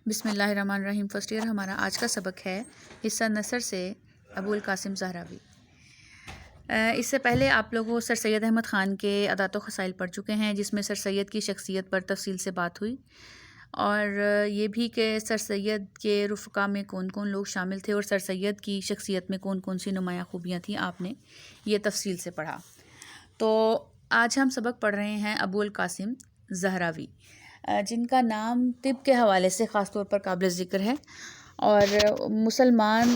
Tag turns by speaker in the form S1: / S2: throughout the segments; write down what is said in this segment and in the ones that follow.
S1: بسم اللہ الرحمن الرحیم۔ فرسٹ ایئر ہمارا آج کا سبق ہے حصہ نثر سے ابو القاسم زہراوی۔ اس سے پہلے آپ لوگوں سر سید احمد خان کے عادات و خصائل پڑھ چکے ہیں، جس میں سر سید کی شخصیت پر تفصیل سے بات ہوئی، اور یہ بھی کہ سر سید کے رفقا میں کون کون لوگ شامل تھے اور سر سید کی شخصیت میں کون کون سی نمایاں خوبیاں تھیں، آپ نے یہ تفصیل سے پڑھا۔ تو آج ہم سبق پڑھ رہے ہیں ابو القاسم زہراوی، جن کا نام طب کے حوالے سے خاص طور پر قابل ذکر ہے، اور مسلمان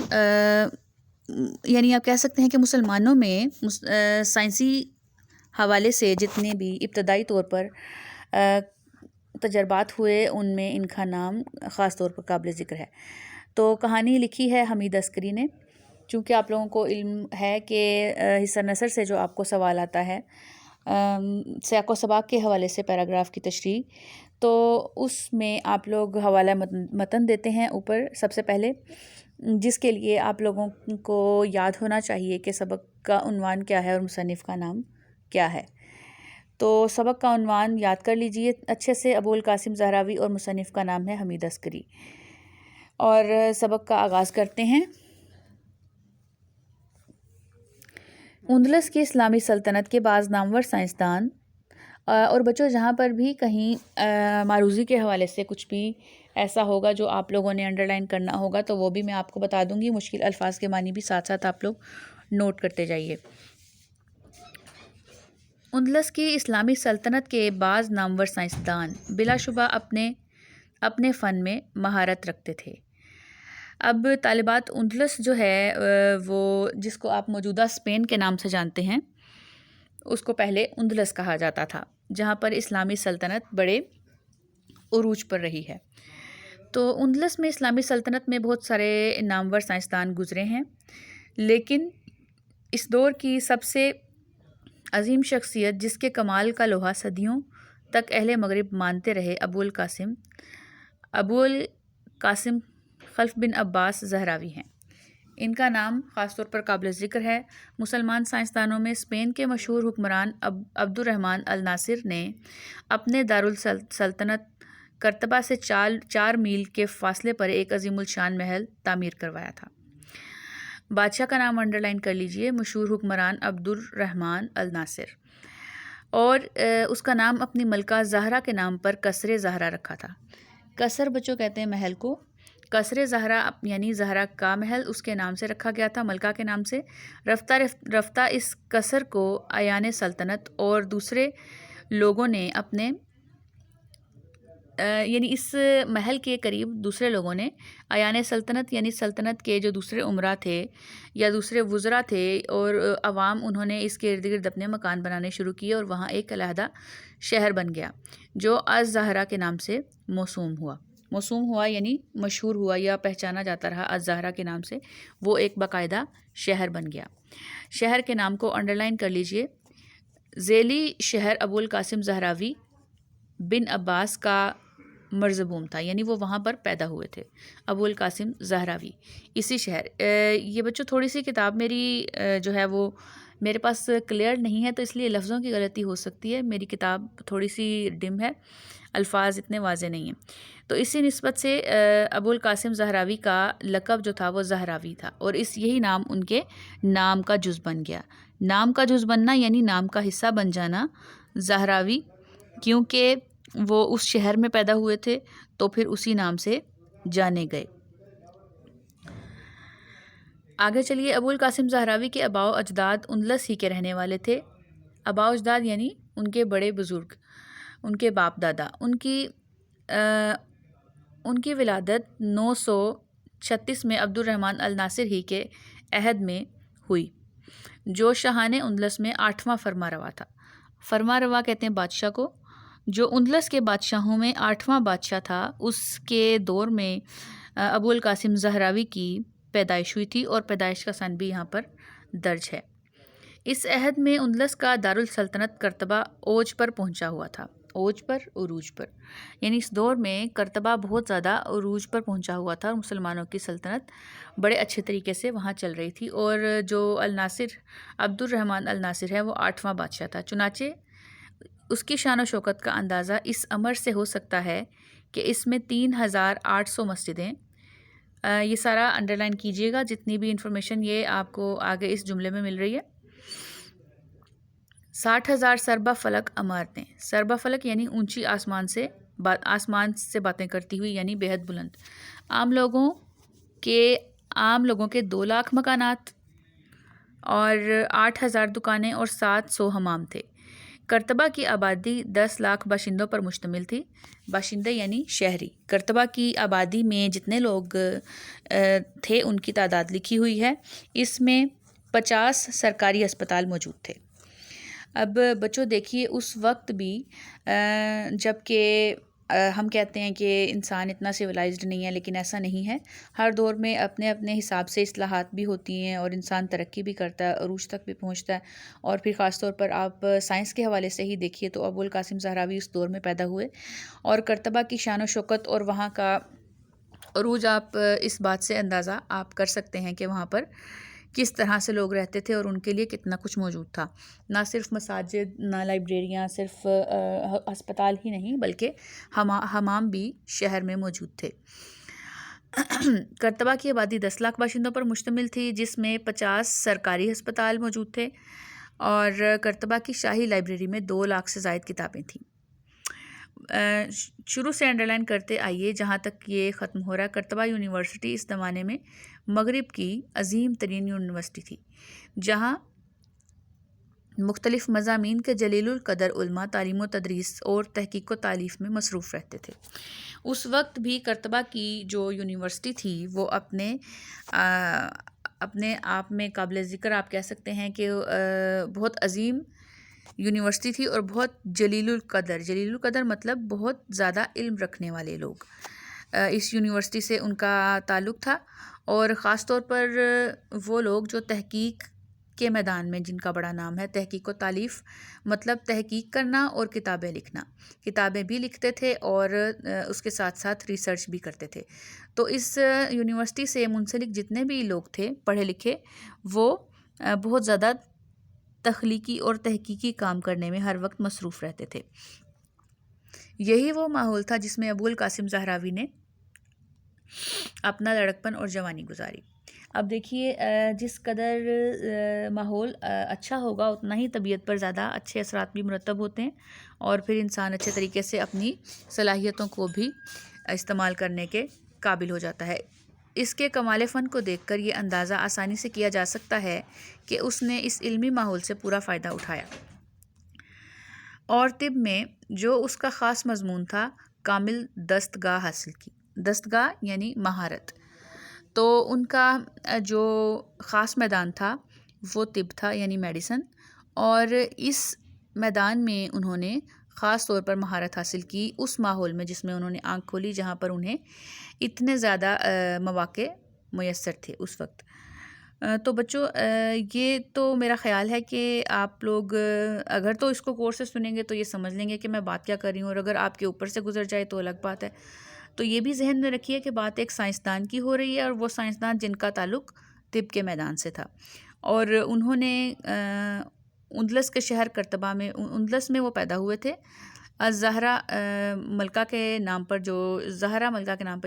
S1: یعنی آپ کہہ سکتے ہیں کہ مسلمانوں میں سائنسی حوالے سے جتنے بھی ابتدائی طور پر تجربات ہوئے، ان میں ان کا نام خاص طور پر قابل ذکر ہے۔ تو کہانی لکھی ہے حمید عسکری نے۔ چونکہ آپ لوگوں کو علم ہے کہ حصہ نثر سے جو آپ کو سوال آتا ہے سیاق و سباق کے حوالے سے پیراگراف کی تشریح، تو اس میں آپ لوگ حوالہ متن دیتے ہیں اوپر سب سے پہلے، جس کے لیے آپ لوگوں کو یاد ہونا چاہیے کہ سبق کا عنوان کیا ہے اور مصنف کا نام کیا ہے۔ تو سبق کا عنوان یاد کر لیجئے اچھے سے، ابو القاسم زہراوی، اور مصنف کا نام ہے حمید عسکری۔ اور سبق کا آغاز کرتے ہیں۔ اندلس کی اسلامی سلطنت کے بعض نامور سائنسدان، اور بچوں جہاں پر بھی کہیں معروضی کے حوالے سے کچھ بھی ایسا ہوگا جو آپ لوگوں نے انڈر لائن کرنا ہوگا تو وہ بھی میں آپ کو بتا دوں گی، مشکل الفاظ کے معنی بھی ساتھ ساتھ آپ لوگ نوٹ کرتے جائیے۔ اندلس کی اسلامی سلطنت کے بعض نامور سائنسدان بلا شبہ اپنے فن میں مہارت رکھتے تھے۔ اب طالبات اندلس جو ہے وہ جس کو آپ موجودہ اسپین کے نام سے جانتے ہیں، اس کو پہلے اندلس کہا جاتا تھا، جہاں پر اسلامی سلطنت بڑے عروج پر رہی ہے۔ تو اندلس میں اسلامی سلطنت میں بہت سارے نامور سائنسدان گزرے ہیں، لیکن اس دور کی سب سے عظیم شخصیت جس کے کمال کا لوہا صدیوں تک اہل مغرب مانتے رہے، ابو القاسم خلف بن عباس زہراوی ہیں۔ ان کا نام خاص طور پر قابل ذکر ہے۔ مسلمان سائنسدانوں میں اسپین کے مشہور حکمران عبد الرحمن الناصر نے اپنے دارالسلطنت قرطبہ سے 4 میل کے فاصلے پر ایک عظیم الشان محل تعمیر کروایا تھا۔ بادشاہ کا نام انڈر لائن کر لیجئے، مشہور حکمران عبد الرحمن الناصر، اور اس کا نام اپنی ملکہ زہرا کے نام پر قصر زہرا رکھا تھا۔ قصر بچوں کہتے ہیں محل کو، قصر زہرا یعنی زہرا کا محل اس کے نام سے رکھا گیا تھا، ملکہ کے نام سے۔ رفتہ رفتہ اس قصر کو اعیان سلطنت اور دوسرے لوگوں نے اپنے یعنی اس محل کے قریب دوسرے لوگوں نے اعیان سلطنت یعنی سلطنت کے جو دوسرے امراء تھے یا دوسرے وزراء تھے اور عوام، انہوں نے اس کے ارد گرد اپنے مکان بنانے شروع کیے، اور وہاں ایک علیحدہ شہر بن گیا جو الزہرا کے نام سے موسوم ہوا یعنی مشہور ہوا یا پہچانا جاتا رہا الزہرا کے نام سے، وہ ایک باقاعدہ شہر بن گیا۔ شہر کے نام کو انڈر لائن کر لیجئے۔ ذیلی شہر ابو القاسم زہراوی بن عباس کا مرزبوم تھا، یعنی وہ وہاں پر پیدا ہوئے تھے، ابو القاسم زہراوی اسی شہر۔ یہ بچوں تھوڑی سی کتاب میری جو ہے وہ میرے پاس کلیئر نہیں ہے، تو اس لیے لفظوں کی غلطی ہو سکتی ہے، میری کتاب تھوڑی سی ڈم ہے، الفاظ اتنے واضح نہیں ہیں۔ تو اسی نسبت سے ابو القاسم زہراوی کا لقب جو تھا وہ زہراوی تھا، اور یہی نام ان کے نام کا جز بن گیا۔ نام کا جز بننا یعنی نام کا حصہ بن جانا زہراوی، کیونکہ وہ اس شہر میں پیدا ہوئے تھے تو پھر اسی نام سے جانے گئے۔ آگے چلیے۔ ابو القاسم زہراوی کے آباء و اجداد اندلس ہی کے رہنے والے تھے۔ آباء و اجداد یعنی ان کے بڑے بزرگ، ان کے باپ دادا۔ ان کی ولادت 936 میں عبد الرحمن الناصر ہی کے عہد میں ہوئی، جو شاہان اندلس میں 8واں فرما روا تھا۔ فرما روا کہتے ہیں بادشاہ کو۔ جو اندلس کے بادشاہوں میں 8واں بادشاہ تھا، اس کے دور میں ابو القاسم زہراوی کی پیدائش ہوئی تھی، اور پیدائش کا سن بھی یہاں پر درج ہے۔ اس عہد میں اندلس کا دارالسلطنت قرطبہ اوج پر پہنچا ہوا تھا۔ عروج پر یعنی اس دور میں قرطبہ بہت زیادہ عروج پر پہنچا ہوا تھا، اور مسلمانوں کی سلطنت بڑے اچھے طریقے سے وہاں چل رہی تھی، اور جو عبد الرحمن الناصر ہے وہ 8واں بادشاہ تھا۔ چنانچہ اس کی شان و شوکت کا اندازہ اس امر سے ہو سکتا ہے کہ اس میں 3800 مسجدیں، یہ سارا انڈرلائن کیجیے گا، جتنی بھی انفارمیشن یہ آپ کو آگے اس جملے میں مل رہی ہے۔ 60,000 سربا فلک عمارتیں، سربا فلک یعنی اونچی آسمان سے باتیں کرتی ہوئی، یعنی بے حد بلند۔ عام لوگوں کے 2 لاکھ مکانات اور 8,000 دکانیں اور 700 حمام تھے۔ کرتبہ کی آبادی 10 لاکھ باشندوں پر مشتمل تھی۔ باشندے یعنی شہری۔ کرتبہ کی آبادی میں جتنے لوگ تھے ان کی تعداد لکھی ہوئی ہے۔ اس میں 50 سرکاری اسپتال موجود تھے۔ اب بچوں دیکھیے، اس وقت بھی جب کہ ہم کہتے ہیں کہ انسان اتنا سویلائزڈ نہیں ہے، لیکن ایسا نہیں ہے۔ ہر دور میں اپنے اپنے حساب سے اصلاحات بھی ہوتی ہیں اور انسان ترقی بھی کرتا ہے، عروج تک بھی پہنچتا ہے۔ اور پھر خاص طور پر آپ سائنس کے حوالے سے ہی دیکھیے تو ابوالقاسم زہراوی اس دور میں پیدا ہوئے، اور کرتبہ کی شان و شوکت اور وہاں کا عروج آپ اس بات سے اندازہ آپ کر سکتے ہیں کہ وہاں پر کس طرح سے لوگ رہتے تھے اور ان کے لیے کتنا کچھ موجود تھا۔ نہ صرف مساجد، نہ لائبریریاں، صرف ہسپتال ہی نہیں بلکہ حمام بھی شہر میں موجود تھے۔ کرتبہ کی آبادی 10 لاکھ باشندوں پر مشتمل تھی، جس میں 50 سرکاری ہسپتال موجود تھے، اور کرتبہ کی شاہی لائبریری میں 2 لاکھ سے زائد کتابیں تھیں۔ شروع سے انڈرلائن کرتے آئیے جہاں تک یہ ختم ہو رہا ہے۔ کرتبہ یونیورسٹی اس زمانے میں مغرب کی عظیم ترین یونیورسٹی تھی، جہاں مختلف مضامین کے جلیل القدر علماء تعلیم و تدریس اور تحقیق و تالیف میں مصروف رہتے تھے۔ اس وقت بھی کرتبہ کی جو یونیورسٹی تھی وہ اپنے آپ میں قابل ذکر آپ کہہ سکتے ہیں کہ بہت عظیم یونیورسٹی تھی اور بہت جلیل القدر مطلب بہت زیادہ علم رکھنے والے لوگ اس یونیورسٹی سے ان کا تعلق تھا، اور خاص طور پر وہ لوگ جو تحقیق کے میدان میں، جن کا بڑا نام ہے تحقیق و تالیف، مطلب تحقیق کرنا اور کتابیں لکھنا۔ کتابیں بھی لکھتے تھے اور اس کے ساتھ ساتھ ریسرچ بھی کرتے تھے۔ تو اس یونیورسٹی سے منسلک جتنے بھی لوگ تھے پڑھے لکھے، وہ بہت زیادہ تخلیقی اور تحقیقی کام کرنے میں ہر وقت مصروف رہتے تھے۔ یہی وہ ماحول تھا جس میں ابوالقاسم زہراوی نے اپنا لڑکپن اور جوانی گزاری۔ اب دیکھیے، جس قدر ماحول اچھا ہوگا اتنا ہی طبیعت پر زیادہ اچھے اثرات بھی مرتب ہوتے ہیں، اور پھر انسان اچھے طریقے سے اپنی صلاحیتوں کو بھی استعمال کرنے کے قابل ہو جاتا ہے۔ اس کے کمال فن کو دیکھ کر یہ اندازہ آسانی سے کیا جا سکتا ہے کہ اس نے اس علمی ماحول سے پورا فائدہ اٹھایا، اور طب میں جو اس کا خاص مضمون تھا، کامل دستگاہ حاصل کی۔ دستگاہ یعنی مہارت۔ تو ان کا جو خاص میدان تھا وہ طب تھا، یعنی میڈیسن، اور اس میدان میں انہوں نے خاص طور پر مہارت حاصل کی اس ماحول میں جس میں انہوں نے آنکھ کھولی، جہاں پر انہیں اتنے زیادہ مواقع میسر تھے اس وقت۔ تو بچوں، یہ تو میرا خیال ہے کہ آپ لوگ اگر تو اس کو کورس سے سنیں گے تو یہ سمجھ لیں گے کہ میں بات کیا کر رہی ہوں، اور اگر آپ کے اوپر سے گزر جائے تو الگ بات ہے۔ تو یہ بھی ذہن میں رکھیے کہ بات ایک سائنسدان کی ہو رہی ہے، اور وہ سائنسدان جن کا تعلق طب کے میدان سے تھا، اور انہوں نے اندلس کے شہر کرتبہ میں، اندلس میں وہ پیدا ہوئے تھے۔ زہرا ملکہ کے نام پر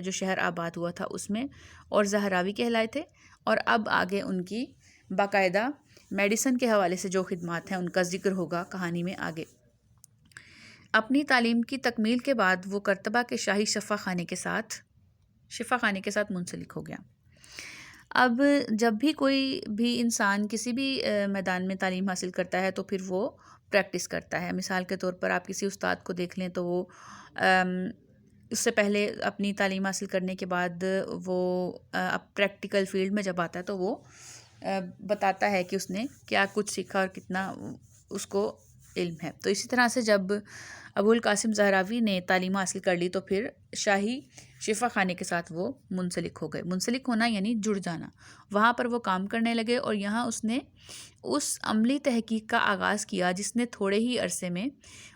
S1: جو شہر آباد ہوا تھا اس میں، اور زہراوی کہلائے تھے۔ اور اب آگے ان کی باقاعدہ میڈیسن کے حوالے سے جو خدمات ہیں ان کا ذکر ہوگا کہانی میں آگے۔ اپنی تعلیم کی تکمیل کے بعد وہ کرتبہ کے شاہی شفا خانے کے ساتھ منسلک ہو گیا۔ اب جب بھی کوئی بھی انسان کسی بھی میدان میں تعلیم حاصل کرتا ہے تو پھر وہ پریکٹس کرتا ہے۔ مثال کے طور پر آپ کسی استاد کو دیکھ لیں تو وہ اس سے پہلے اپنی تعلیم حاصل کرنے کے بعد وہ پریکٹیکل فیلڈ میں جب آتا ہے تو وہ بتاتا ہے کہ اس نے کیا کچھ سیکھا اور کتنا اس کو علم ہے۔ تو اسی طرح سے جب ابوالقاسم زہراوی نے تعلیم حاصل کر لی تو پھر شاہی شفا خانے کے ساتھ وہ منسلک ہو گئے۔ منسلک ہونا یعنی جڑ جانا۔ وہاں پر وہ کام کرنے لگے، اور یہاں اس نے اس عملی تحقیق کا آغاز کیا جس نے تھوڑے ہی عرصے میں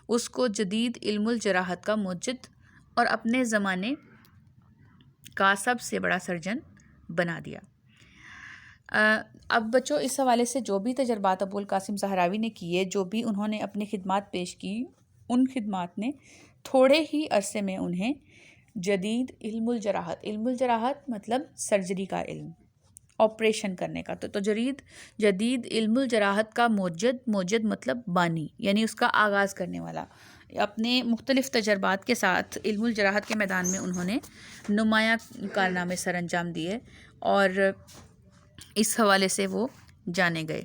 S1: اس کو جدید علم الجراحت کا موجد اور اپنے زمانے کا سب سے بڑا سرجن بنا دیا۔ اب بچوں، اس حوالے سے جو بھی تجربات ابوالقاسم زہراوی نے کیے، جو بھی انہوں نے اپنی خدمات پیش کی، ان خدمات نے تھوڑے ہی عرصے میں انہیں جدید علم الجراحت مطلب سرجری کا علم، آپریشن کرنے کا، تو جدید علم الجراحت کا موجد مطلب بانی، یعنی اس کا آغاز کرنے والا، اپنے مختلف تجربات کے ساتھ علم الجراحت کے میدان میں انہوں نے نمایاں کارنامے سر انجام دیے اور اس حوالے سے وہ جانے گئے۔